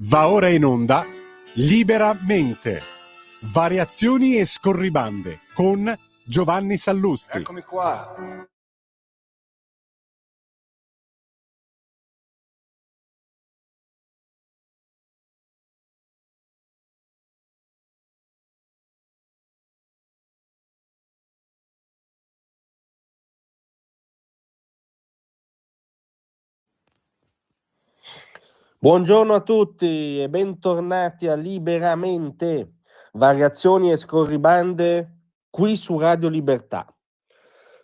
Va ora in onda Liberamente, variazioni e scorribande con Giovanni Sallusti. Eccomi qua. Buongiorno a tutti e bentornati a Liberamente, variazioni e scorribande qui su Radio Libertà.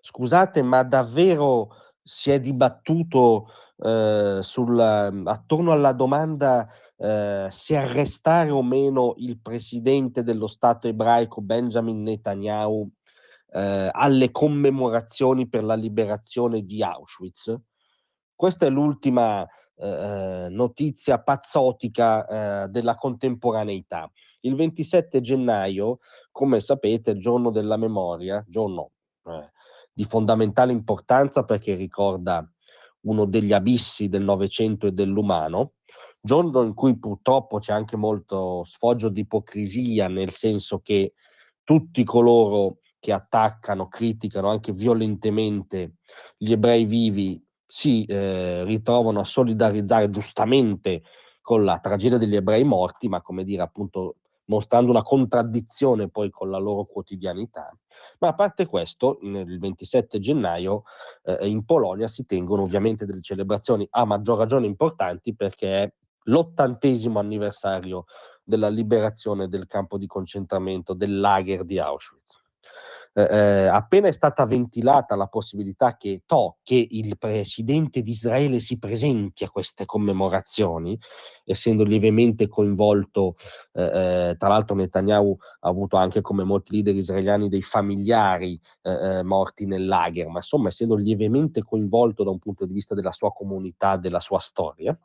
Scusate, ma davvero si è dibattuto attorno alla domanda se arrestare o meno il presidente dello Stato ebraico Benjamin Netanyahu alle commemorazioni per la liberazione di Auschwitz? Questa è l'ultima notizia pazzotica della contemporaneità. Il 27 gennaio, come sapete, è il giorno della memoria, giorno di fondamentale importanza perché ricorda uno degli abissi del Novecento e dell'umano, giorno in cui purtroppo c'è anche molto sfoggio di ipocrisia, nel senso che tutti coloro che attaccano, criticano anche violentemente gli ebrei vivi si ritrovano a solidarizzare giustamente con la tragedia degli ebrei morti, ma come dire appunto mostrando una contraddizione poi con la loro quotidianità. Ma a parte questo, il 27 gennaio in Polonia si tengono ovviamente delle celebrazioni a maggior ragione importanti perché è l'80° anniversario della liberazione del campo di concentramento del lager di Auschwitz. Appena è stata ventilata la possibilità che il presidente di Israele si presenti a queste commemorazioni, essendo lievemente coinvolto, tra l'altro Netanyahu ha avuto anche, come molti leader israeliani, dei familiari morti nel lager, ma insomma essendo lievemente coinvolto da un punto di vista della sua comunità, della sua storia,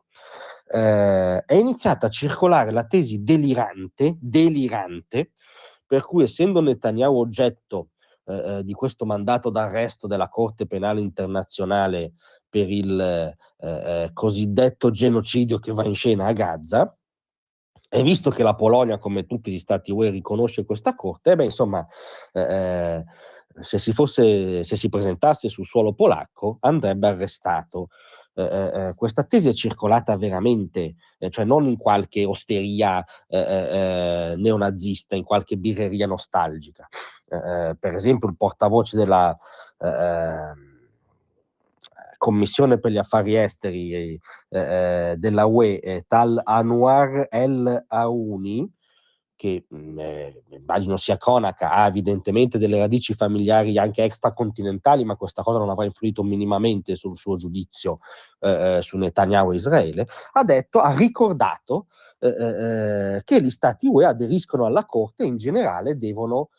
è iniziata a circolare la tesi delirante, per cui essendo Netanyahu oggetto di questo mandato d'arresto della Corte Penale Internazionale per il cosiddetto genocidio che va in scena a Gaza, e visto che la Polonia, come tutti gli stati UE, riconosce questa Corte, insomma, se si presentasse sul suolo polacco andrebbe arrestato. Questa tesi è circolata veramente, cioè non in qualche osteria neonazista, in qualche birreria nostalgica. Per esempio il portavoce della Commissione per gli affari esteri della UE, Tal Anwar El Aouni, che immagino sia cronaca, ha evidentemente delle radici familiari anche extracontinentali, ma questa cosa non avrà influito minimamente sul suo giudizio su Netanyahu e Israele, ha ricordato che gli stati UE aderiscono alla Corte e in generale devono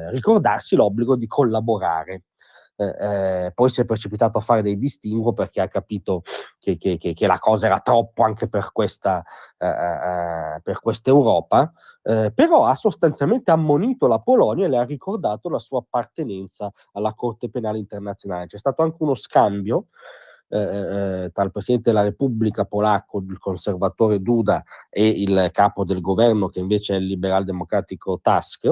ricordarsi l'obbligo di collaborare. Poi si è precipitato a fare dei distinguo perché ha capito che la cosa era troppo anche per questa Europa, però ha sostanzialmente ammonito la Polonia e le ha ricordato la sua appartenenza alla Corte Penale Internazionale. C'è stato anche uno scambio tra il Presidente della Repubblica polacco, il conservatore Duda, e il capo del governo, che invece è il liberal-democratico Tusk.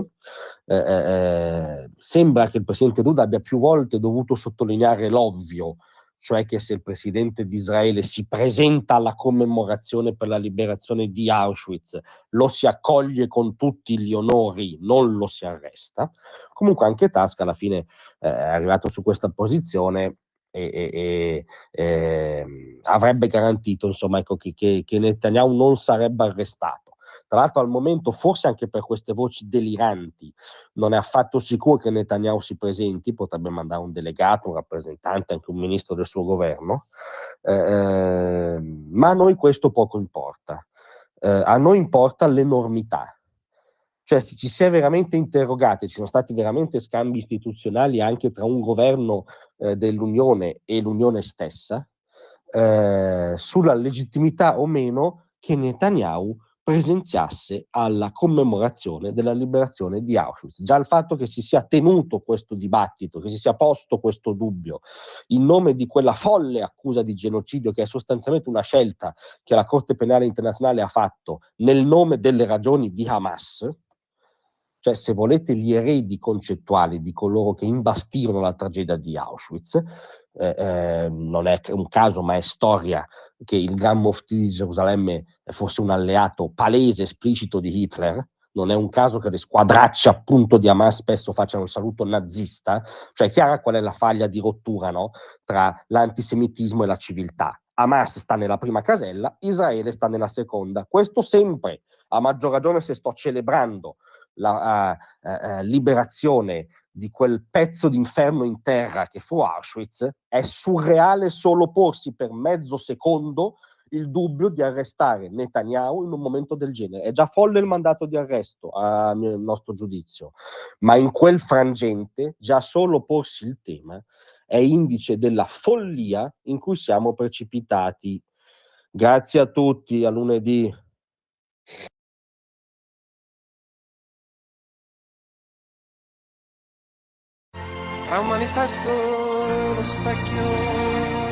Sembra che il Presidente Duda abbia più volte dovuto sottolineare l'ovvio, cioè che se il Presidente di Israele si presenta alla commemorazione per la liberazione di Auschwitz, lo si accoglie con tutti gli onori, non lo si arresta. Comunque anche Tusk alla fine è arrivato su questa posizione e avrebbe garantito, insomma, ecco, che Netanyahu non sarebbe arrestato. Tra l'altro al momento, forse anche per queste voci deliranti, non è affatto sicuro che Netanyahu si presenti, potrebbe mandare un delegato, un rappresentante, anche un ministro del suo governo, ma a noi questo poco importa. A noi importa l'enormità. Cioè, se ci si è veramente interrogati, ci sono stati veramente scambi istituzionali anche tra un governo dell'Unione e l'Unione stessa, sulla legittimità o meno che Netanyahu presenziasse alla commemorazione della liberazione di Auschwitz. Già il fatto che si sia tenuto questo dibattito, che si sia posto questo dubbio, in nome di quella folle accusa di genocidio, che è sostanzialmente una scelta che la Corte Penale Internazionale ha fatto nel nome delle ragioni di Hamas, cioè se volete gli eredi concettuali di coloro che imbastirono la tragedia di Auschwitz, non è un caso ma è storia che il Gran Muftì di Gerusalemme fosse un alleato palese, esplicito di Hitler. Non è un caso che le squadracce appunto di Hamas spesso facciano il saluto nazista, cioè è chiara qual è la faglia di rottura, no? Tra l'antisemitismo e la civiltà. Hamas sta nella prima casella, Israele sta nella seconda. Questo sempre, a maggior ragione se sto celebrando la liberazione di quel pezzo d'inferno in terra che fu Auschwitz. È surreale solo porsi per mezzo secondo il dubbio di arrestare Netanyahu in un momento del genere. È già folle il mandato di arresto, a nostro giudizio, ma in quel frangente già solo porsi il tema è indice della follia in cui siamo precipitati. Grazie a tutti, a lunedì. Tra un manifesto e lo specchio